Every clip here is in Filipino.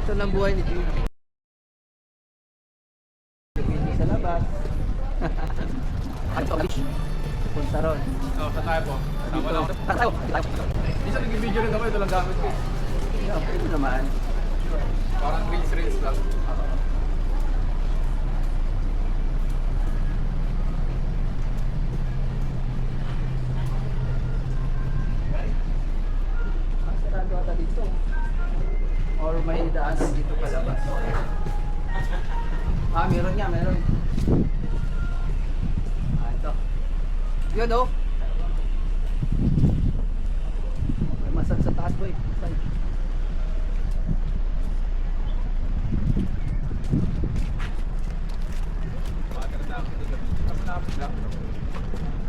Ito lang buhay ni Tito. Dito sa labas. Ito, punta ron. Oo, sa tayo po. Tama lang. Tayo. Minsan nag-video rin ako, ito lang gamit ko. Ito naman. Parang reels lang. Sarado ata dito. Or may daanan dito palabas. Meron nga, meron. Ito. Yun oh. May masad sa taas boy. Masad.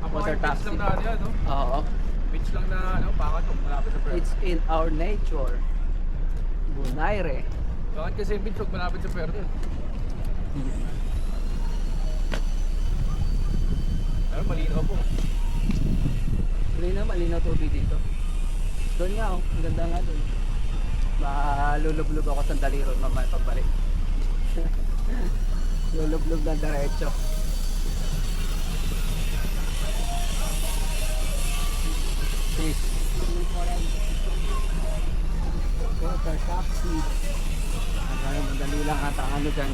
Water taxi. Beach lang na yan, no? Oo. Beach lang na, ano, pakat yung malapit sa Puerto. It's in our nature. Bonaire. Bakit kasi yung beach huwag malapit sa Puerto? Pero malinaw po. Malinaw tubig dito. Doon nga oh, ang ganda nga doon. Malulublog ako sandali ron mamaya pagbalik. Lulublog ng diretso. Please. Water taxi. Madali lang ata ang ano dyan.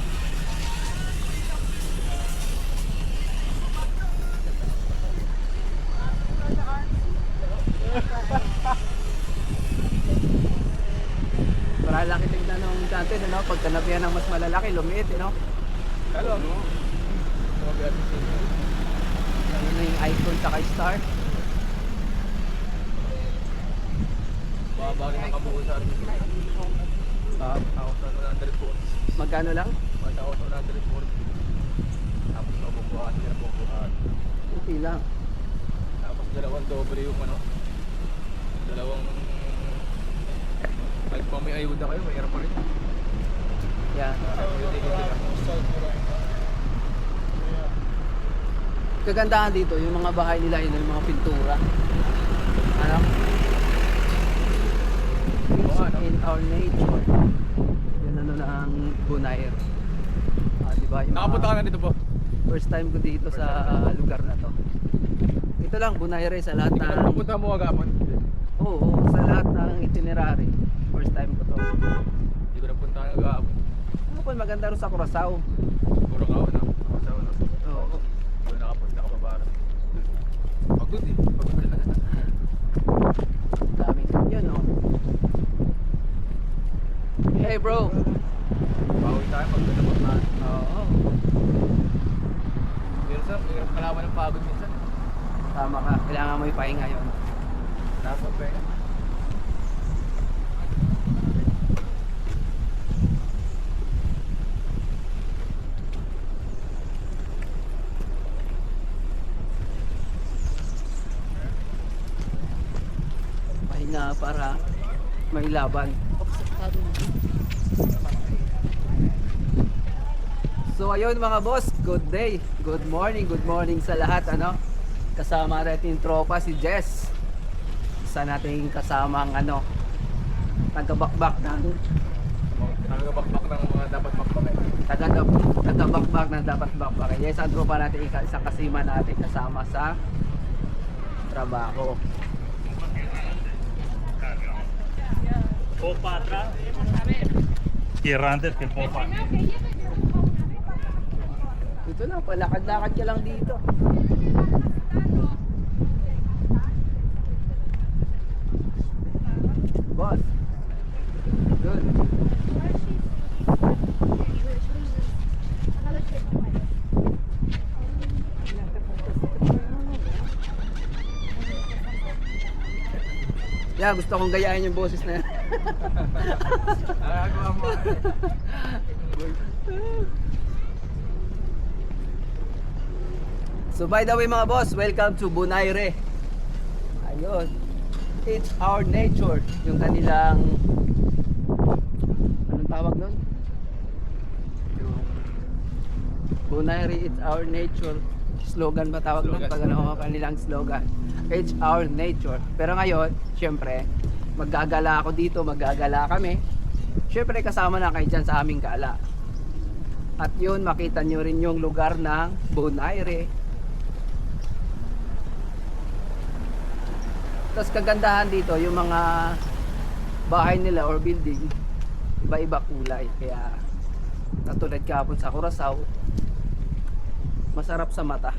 Para laki tignan nung dati, no? Pag kanabihan ng mas malalaki, lumiit, no? Hello, no? Ano na yung iPhone saka Star? Babalik na kabuo sa atin. Ako sa 140. Magkano lang? Ako sa 140. Tapos mabubuhat, pinabubuhat. Puti lang. Tapos dalawang doble yung ano. Dalawang... Kahit pa may ayuda kayo, may pa rin. Yan. Kagandahan dito, yung mga bahay nila, yun, yung mga pintura. Ano? In our nature. Yun ano na ang Bonaire. Diba? Yung Nakapunta ka na dito po? first time ko dito sa lugar na to. Ito lang, Bonaire sa lahat Hindi ka ng... pupunta mo agapon? Oo, sa lahat ng itinerary. First time ko to. Hindi ko na punta agapon. Ano po, maganda rin sa Curaçao. Puro ka na. Kasawa na. Oo. Hindi ko nakapunta ka pa para. Pagod eh. Pagod na. Daming yun, no? Hey bro! Bawi tayo pag pinapag na. Oo. Minsan, mayroon kalaman ng pagod minsan. Tama ka. Kailangan mo ipahinga yun. Nasa pera. Pahinga para may laban. So ayun mga boss, good day, good morning sa lahat, ano. Kasama natin tropa si Jess. Isa nating kasamang ano, tagabakbak ng Nagabakbak ng mga dapat bakbakin. tagabakbak ng dapat bakbakin. Yes, ang tropa natin, isang kasima natin kasama sa trabaho. Popa atrás y errantes que popa. Ito lang, palakad-lakad ka lang dito. Boss. Good. Yeah, gusto kong gayahin yung boses na yan. Nagagawa mo. So by the way mga boss, welcome to Bonaire. Ayun. It's our nature. Yung kanilang, anong tawag nun? Bonaire, it's our nature. Slogan ba tawag nun? Slogan. Pag ano ang kanilang slogan. It's our nature. Pero ngayon, syempre, maggagala ako dito, maggagala kami. syempre kasama na kayo dyan sa aming gala. At yun, makita nyo rin yung lugar ng Bonaire. Tapos kagandahan dito, yung mga bahay nila or building, iba-iba kulay. Kaya katulad kahapon sa Curaçao, masarap sa mata.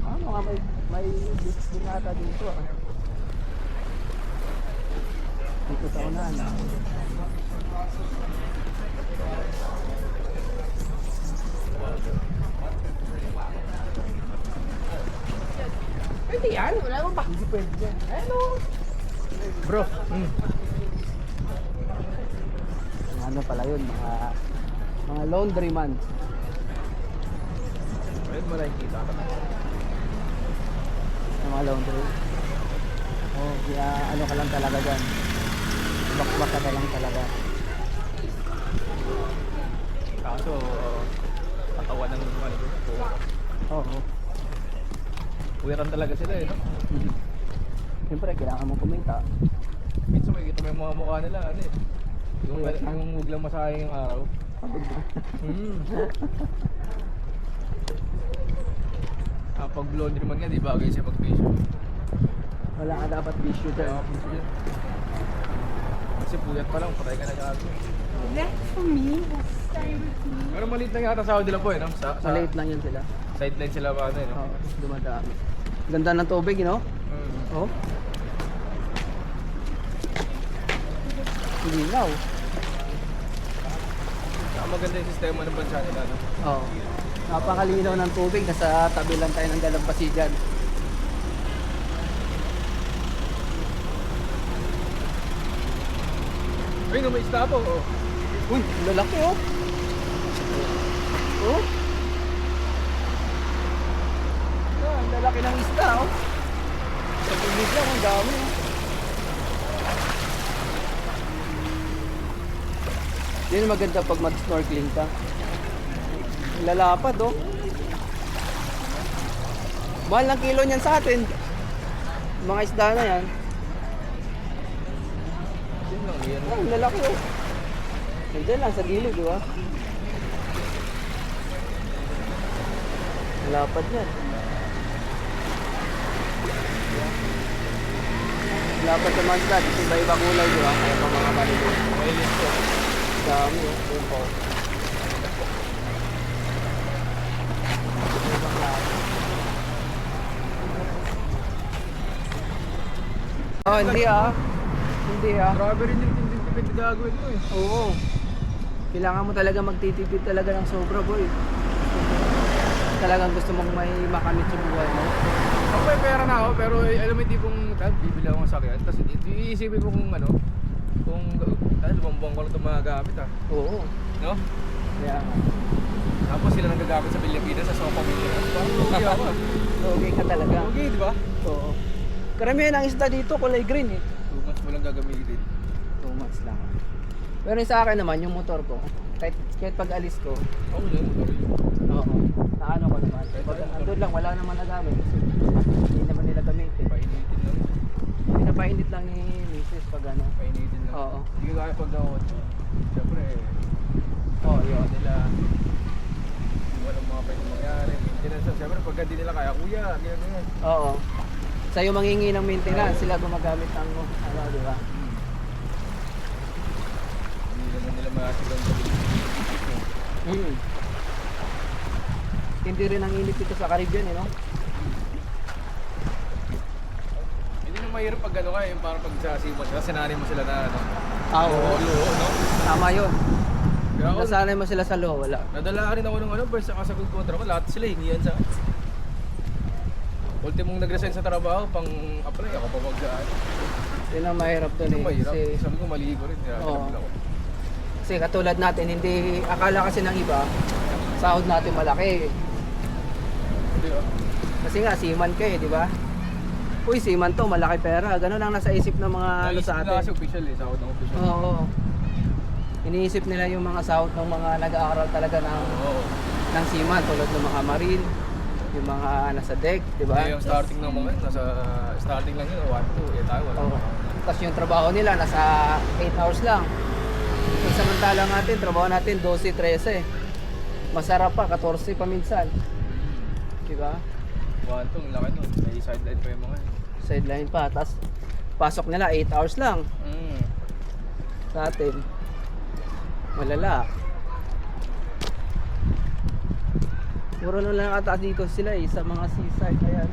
Ano nga, may beach din ata dito ah. Dito sa unahan. Pwede yan, wala mo ba? Hindi pwede yan. Hello! Bro, Ano pala yun, mga laundryman. ayun mo nakikita ka. Yung mga laundry. Oh, kaya ano ka lang talaga dyan. Bakbak ka lang talaga. Kaso, katawan ng ano ko. Oo. Uwiran talaga sila eh, no? Siyempre, kailangan mong kumita. Minsan makikita mo yung mga mukha nila, ano eh. Yung huwag lang masayang yung araw. Pag laundry man nga, di bagay siya pag-facial. Wala ka dapat issue dyan. Kasi puyat pa lang, patay ka na gago. That's for me. Stay with me. Pero maliit lang yata sahod nila po eh, no? Sa Maliit lang yun sila. sideline sila ba ano eh, no? Oo, dumadami. Ganda ng tubig, you know? Oh. Linaw. Maganda yung sistema ng bansa nila, no? Oo. Napakalinaw ng tubig. Nasa tabi lang tayo ng Dalampasigan. Ay, no, may isda po. Oh. Uy, lalaki oh. Oh. Ah, ang lalaki ng isda oh. Sa tubig lang, ang dami oh. Yan yung maganda pag mag-snorkeling ka. Lalapad oh. Mahal ng kilo niyan sa atin. Mga isda na yan. Yun lang, yan. Oh, lalaki oh. Nandiyan lang sa gilid, di ba? Lapad yan. Lapad sa mga isda. Iba-iba kulay, di ba? Kaya pa mga maliliit. Malilit po. Dami oh. Yun po. Ibang klase. Oh, hindi ah. Hindi ah. Grabe rin yung tindin-tipid na gagawin mo eh. Oo. Kailangan mo talaga magtitipid talaga ng sobra, boy. Talagang gusto mong may makamit sa buhay mo. Ako may pera na ako, pero alam mo yung tipong bibili ako ng sakyan. Tapos iisipin ko kung ano, kung lumambang ko lang itong mga gamit ah. Oo. No? Kaya nga. Tapos sila nang gagamit sa Pilipinas sa sopa Pilipinas. Parang okay ako ah. Okay ka talaga. Okay, di ba? Oo. Karamihan ng isda dito kulay green eh. 2 months mo lang gagamitin. 2 months lang. Pero yung sa akin naman, yung motor ko, kahit pag alis ko, Okay lang, okay. oo. Naano ko naman. Pag andun lang, wala naman nagamit. Hindi naman nila gamitin. Painitin lang. Pinapainit lang ni Mrs. pag ano. Painitin lang. Oo. Hindi ka kaya pag ako. Siyempre, Oo, yun. nila walang mga pwede mangyari. Maintenance. Siyempre, pagka di nila kaya, kuya, ganyan. Oo. Sa'yo mangingi ng maintenance, sila gumagamit ng ano, di ba? Hindi naman nila masigang gawin. Hindi rin ang init dito sa Caribbean, eh, no? Hindi naman mahirap pag ano ka, yung parang pag sa seaman sila, sinanay mo sila na ano. Oo. Luho, no? Tama yun. Kaya ako, Nasanay mo sila sa luho, wala. nadala rin ako ng ano, first sa kasagod kontra ko, lahat sila hingihan sa akin. Ultimong nag-resign sa trabaho, pang apply ako pa mag-gaan. Yun ang mahirap doon Ito eh. mahirap. Kasi, Sabi ko maligo rin, kaya Oo. ako. kasi katulad natin, hindi, akala kasi ng iba, sahod natin malaki. Hindi ba? Kasi nga, seaman ka eh, di ba? Uy, seaman to, malaki pera. Ganun ang nasa isip ng mga ano sa Naisip na kasi atin. official eh, sahod ng official. Oo. Iniisip nila yung mga sahot ng mga nag-aaral talaga Oo. ng seaman tulad ng mga marine, yung mga nasa deck, di ba? Yung starting ng mga nasa starting lang yun, 1, 2, eh tayo wala. Oo. Tapos yung trabaho nila nasa 8 hours lang. Yung samantalang natin, trabaho natin 12, 13. Masarap pa, 14 pa minsan. Di ba? 1, 2, ang laki nun. May sideline pa yung mga yun. Sideline pa. Tapos pasok nila 8 hours lang. Sa atin, malala. Puro na lang ata dito sila eh, sa mga seaside. Ayan.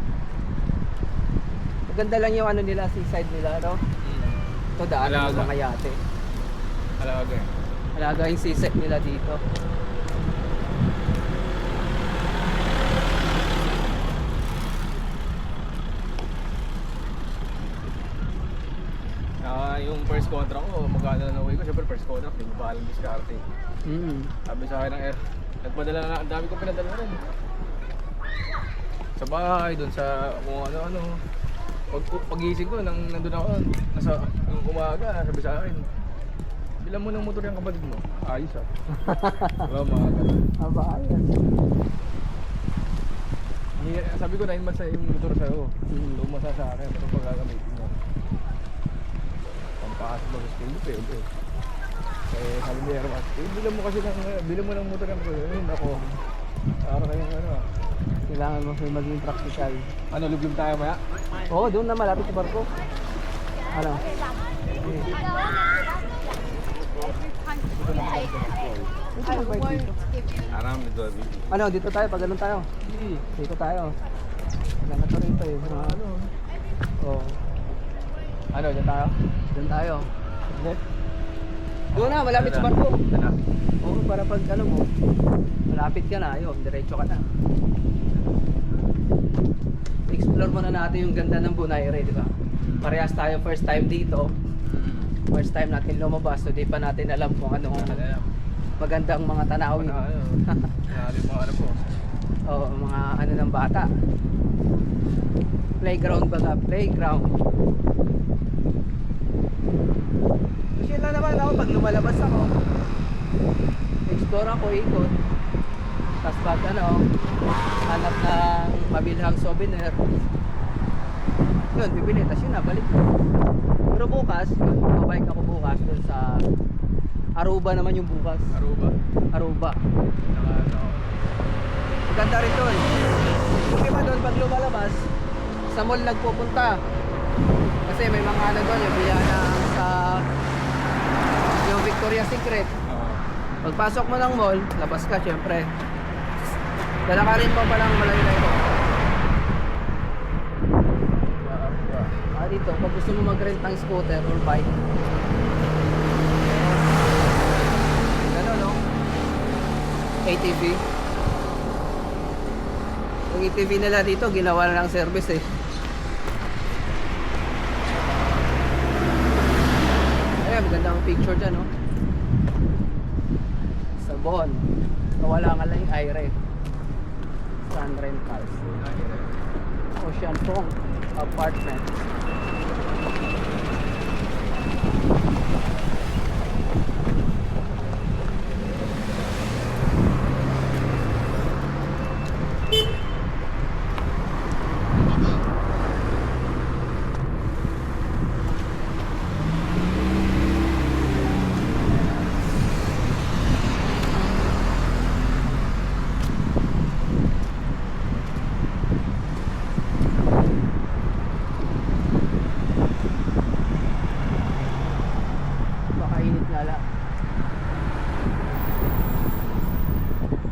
Maganda lang yung ano nila, seaside nila, no? Ito daan ng Alaga. mga yate. Alaga eh. Alaga yung seaside nila dito. Yung first contract ko, magkano na nauwi ko. Siyempre first contract, hindi ko pa alam diskarte. Sabi sa akin ng nagpadala na, ang dami ko pinadala rin. Sa bahay, doon sa kung ano-ano. Pagising ko, nandun ako, nasa yung umaga, sabi sa akin, bilang mo ng motor yung kapatid mo. Ayos ah. Diba mga ganun. Aba, ayan. Sabi ko 9 months na yung motor sa'yo. Mm. Lumasa sa akin, pero pagkakamitin mo. Pampakas mo sa school, pwede. Kaya sabi ni Ermas, bilang mo kasi bilang mo ng motor yung kapatid mo. Ayun ako. Para kayong ano ah. Kailangan mo yung maging practical. Ano, lublog tayo maya? Oo, doon na malapit sa barko. Ano? I won't give you. Aram nito, Abi. Ano, dito tayo, pag ganun tayo. Dito tayo. Maganda to rito eh. Mga ano. Oo. Ano, dyan tayo? Doon tayo. Doon na, malapit sa barko. Ano? Oo, para pag ano mo, malapit ka na, ayun, diretso ka na. Explore muna natin yung ganda ng Bonaire, di ba? Parehas tayo first time dito. First time natin lumabas, so di pa natin alam kung anong magandang mga tanawin. Nakalim mga ano po. Oo, mga ano ng bata. Playground baga, playground. Kasi yun lang naman ako, pag lumalabas ako, explore ako, ikot. Tapos pag ano, hanap ng mabilhang souvenir, yun, bibili, tapos yun na, balik. Pero bukas, yun, babike ako bukas dun sa Aruba naman yung bukas. Aruba. Aruba. Maganda rin doon. Yung iba doon pag lumalabas, sa mall nagpupunta. Kasi may mga ano doon, yung biyana sa yung Victoria's Secret. Pagpasok mo ng mall, labas ka syempre. Dala ka rin pa palang malayo-layo. Dito, pag gusto mo mag-rent ng scooter or bike, ano no? ATV. Yung ATV nila dito, ginawa na ng service eh. Ayan, magandang picture dyan, no? Sabon. Wala nga lang yung Aire. Sun Rentals. Ocean Front Apartment. Makainit nga lang.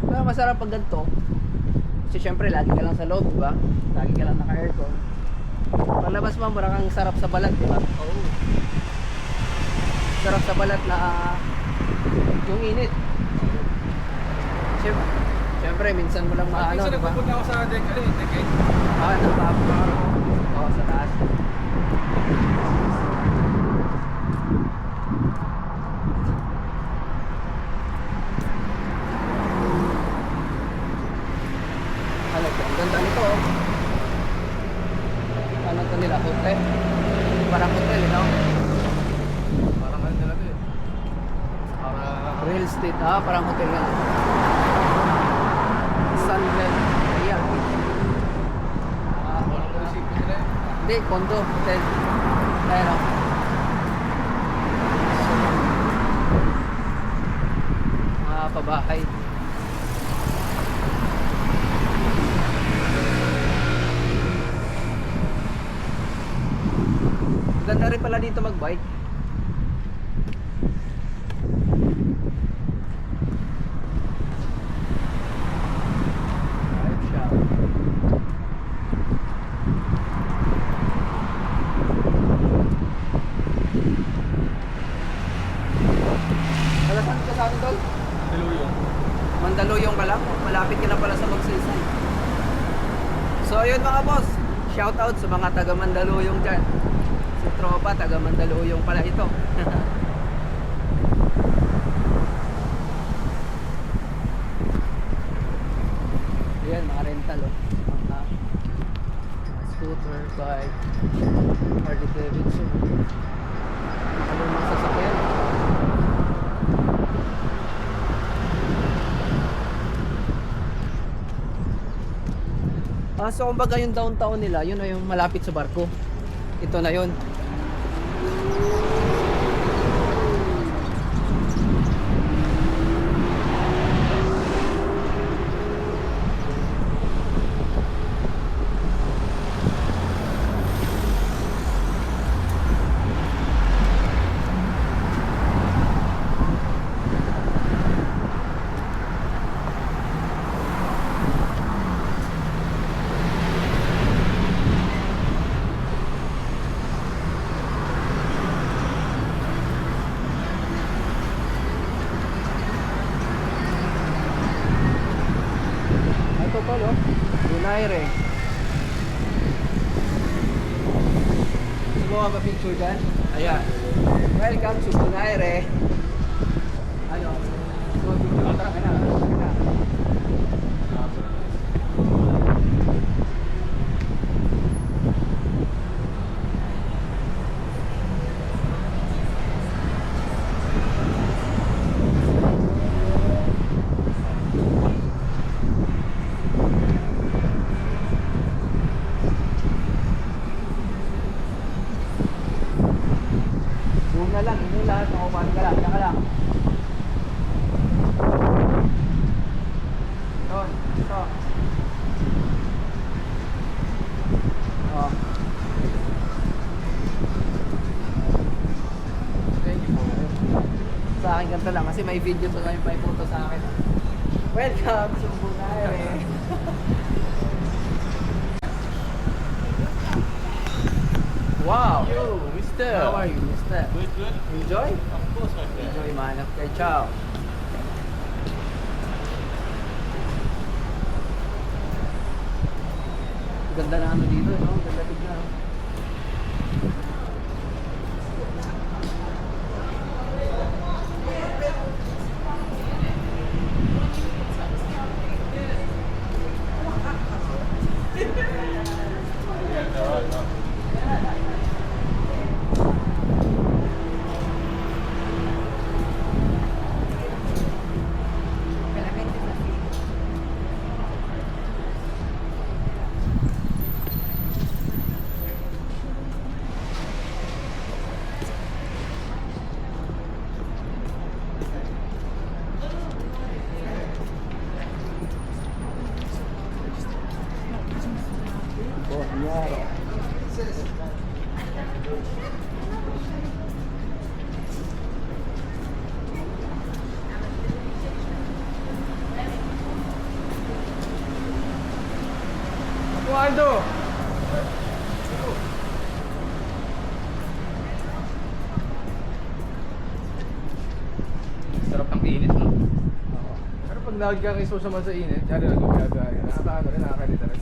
Pero masarap pag ganito. Kasi syempre lagi ka lang sa loob, di ba? Lagi ka lang naka-aircon. Paglabas mo, mura kang sarap sa balat, di ba? Oo. Sarap sa balat na yung init. Syempre, minsan mo lang maano, Minsan di ba? nagpupunta ako sa deck, ano yung deck eh? Nagpapakaro. Oo, sa taas. Ano to? Ang ganda nito oh. Ano to nila? Hotel? Parang hotel, you know? Parang ano talaga eh. Para Real estate, parang hotel nga. Sunbelt. Ayan. Walang munisipyo nila eh. Hindi, condo, hotel. Ayan o. Mga pabahay. Ganda rin pala dito mag-bike. Drive shop. Wala saan ka sa akin, Tol? Daluyong. Mandaluyong ka lang? Malapit ka na pala sa Magsaysay. So ayun mga boss, shout out sa mga taga Mandaluyong dyan. Si Tropa, taga Mandaluyong pala ito. Ayan, mga rental mga scooter, bike, Harley Davidson. Makalumang sasakyan. So kumbaga yung downtown nila, yun na yung malapit sa barko. Ito na yun. Ito pa no? Bunaire. Gusto mo ka pa-picture dyan? Ayan. Welcome to Bunaire. Ano? Gusto mo picture? Tara ka na. Tara ka na. Zoom na lang, hindi lahat makupahan ka lang, yan ka lang. Ito. Oh. Thank you po. Sa akin ganito lang kasi may video to lang, may photo sa akin. Welcome to Bunaire. Wow! Yo, mister. How are you, mister? Good, good. Enjoy? Of course, my friend. Enjoy man. Okay, ciao. Ganda na ano dito, no? Ganda tignan. No? Waldo! Sarap ng init, no? Pero pag nag kang iso sa init, ano na gumagaya, nakakaano rin, nakakalita rin.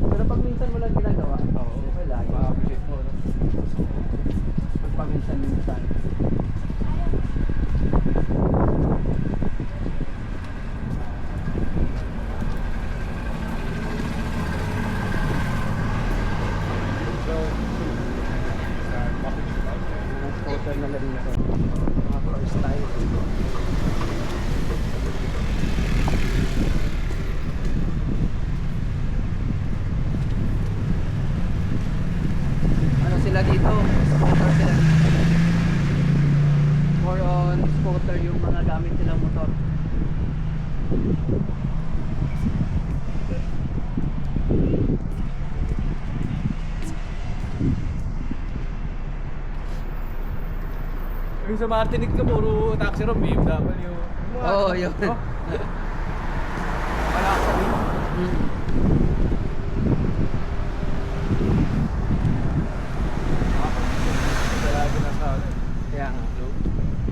Pero pag minsan mo lang ginagawa, Oo, wala. ma-appreciate mo, no? Pag paminsan-minsan. So, sa coffee shop, Hotel na lang dito. Mga floor style. scooter yung mga gamit nilang motor. Yung sa Martinique ka, puro taxi ron, BMW. Oo, yun. No? Wala ka sabihin. Mm. Lagi na sa ano. Kaya nga,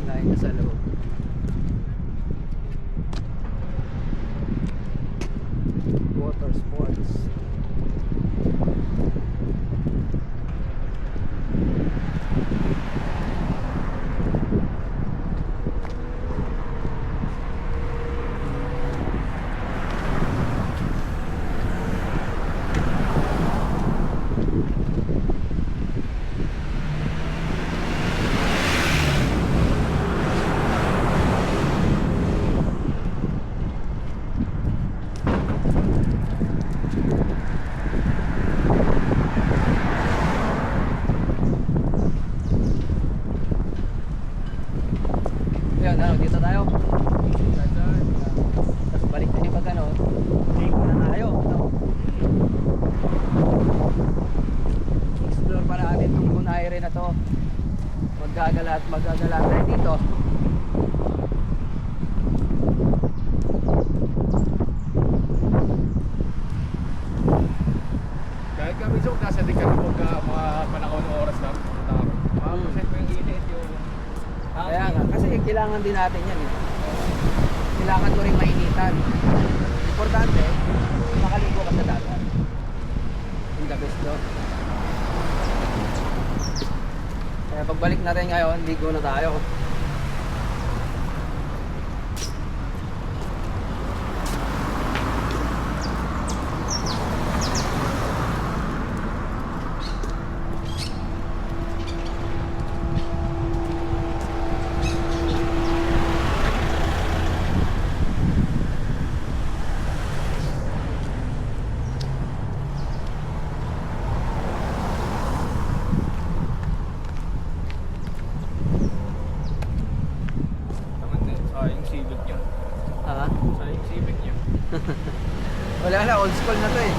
lain ka sa loob. Water sports. Ayun, ano, dito tayo. Tapos balik tayo pag ano, take na tayo. No? Explore pa natin itong Bonaire na to. Maggagala at maggagala tayo dito. Kahit kami sa nasa di ka na mga panahon o oras lang. Makapaset mo yung init yung... Kaya nga, kasi kailangan din natin yan eh. Kailangan mo rin mainitan. Importante, makaligo ka sa dagat. Yung the best doon. Kaya pagbalik natin ngayon, ligo na tayo. Tangan na, sayang civic niya. Ha? Sayang civic niya. Wala na, old school na to eh.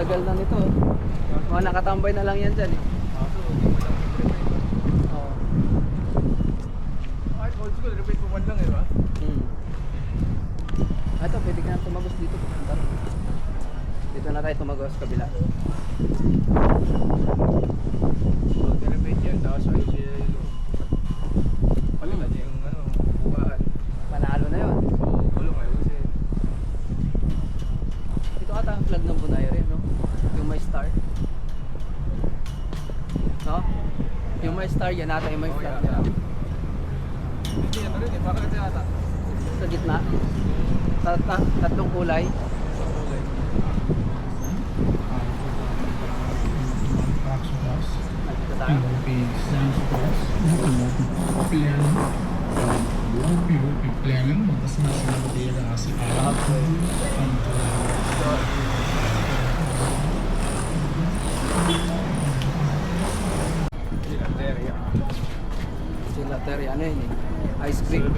Tagal na nito. Mga nakatambay na lang yan dyan eh. Kaso, hindi mo lang i-repaint. Oo. Kahit old school, repaint mo man lang eh, ba? Ito, pwede ka na tumagos dito. Tara. Dito na tayo tumagos, kabila. Pag repaint yan, tapos ayos yung... Palitan niya yung ano, bukaan. Panalo na yun. Oo, kulong ayusin. Ito ata ang flag ng Bonaire, no? Yung may star. No? Yung may star, yan ata yung may flag niya. Hindi, ano rin eh, bakit yata? Sa gitna. Tatlong kulay. Okay. Nandito tayo. Plano, mas masinabira kasi Silanteria. Gelateria, ano yun eh? Ice cream.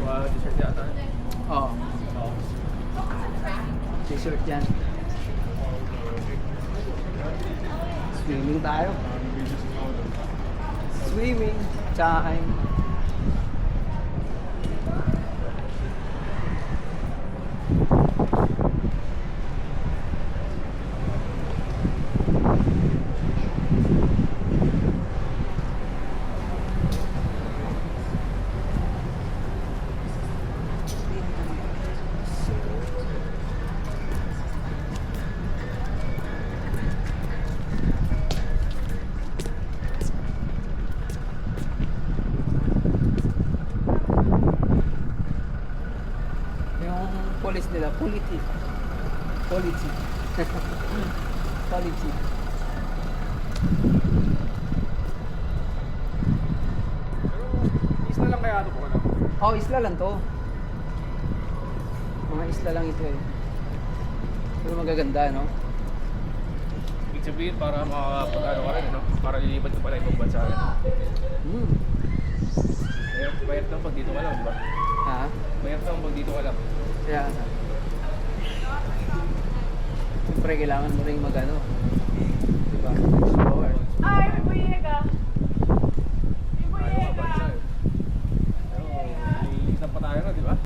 Wow, t-shirt yata. Oo. T-shirt yan. Swimming tayo. Swimming time. Yung police nila, politi. Politi. Politi. Pero, isla lang kaya ito po ano? Oh, isla lang to. Mga isla lang ito eh. Pero magaganda, no? Ibig sabihin para makapag-ano ka rin, no? Para lilipat ka pala ibang bansa rin. Hmm. Bayad lang pag dito ka lang, di ba? Ha? Bayad lang pag dito ka lang. Kaya, siyempre kailangan mo rin mag ano,